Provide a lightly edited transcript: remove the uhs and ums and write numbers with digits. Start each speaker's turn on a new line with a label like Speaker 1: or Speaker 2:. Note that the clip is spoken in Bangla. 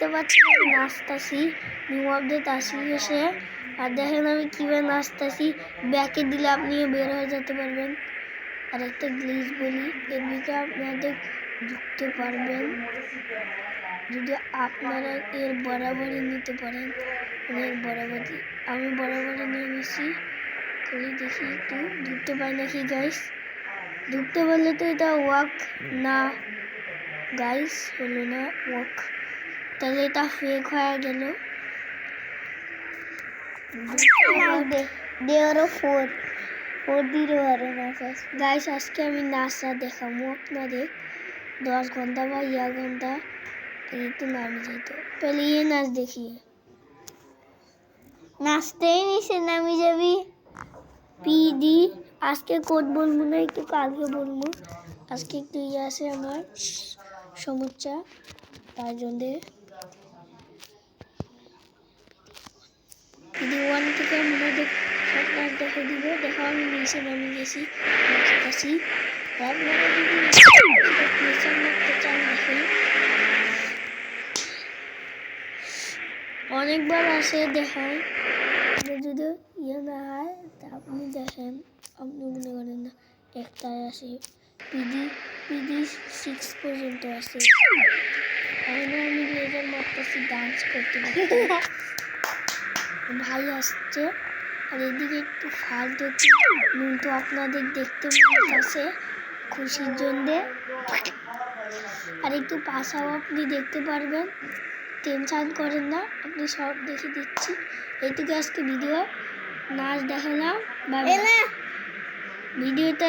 Speaker 1: দেখতে পাচ্ছেন আমি নাচতাছি, নিউ আপডেট আসি এসে। আর দেখেন আমি কীভাবে নাচতাছি, ব্যাকে দিলে আপনিও বের হয়ে যেতে পারবেন। আর একটা গ্লিচ বলি, এর ভিতরে আপনাদের ঢুকতে পারবেন যদি আপনারা এর বরাবরই নিতে পারেন। এর বরাবরই আমি বরাবরই নিয়ে নিছি। খালি দেখি একটু ঢুকতে পারি নাকি গাইস। ঢুকতে পারলে তো এটা ওয়াক না গাইস, হলো না ওয়াক, তাহলে এটা ফেক হয়ে গেল। গাইস আজকে আমি নাচা দেখাবো আপনাদের 10 ঘন্টা বা 11 ঘন্টা একটু নামে যেত। পহলে ये नाच देखिए, নাচতেই নিচে নামি যাবি। পিডি আজকে কোড বলবো না, একটু কালকে বলবো। আজকে একটু ইয়ে আছে আমার সমস্যা, তার জন্যে পিডি 1 থেকে মনে আপনার দেখে দিব। দেখো আমি নিচে নামি গেছি, নাচতেছি। আপনারা যদি নিচে নামতে চান দেখেন, অনেকবার আসে দেখায়, যদি ইয়ে না হয় তা আপনি দেখেন, আপনি মনে করেন না একটাই আসে। পিডি 6 পর্যন্ত আসে। এখন আমি লেজার মারতেছি, ডান্স করতে করতে। ভাই আসছে আর এদিকে একটু ফালতু কিন্তু আপনাদের দেখতে আছে খুশির জন্যে। আর একটু পাশাও আপনি দেখতে পারবেন, টেনশন করেন না, আপনি সব দেখে দিচ্ছি। এইটুকু আজকে ভিডিও নাচ দেখালাম। ভিডিওটা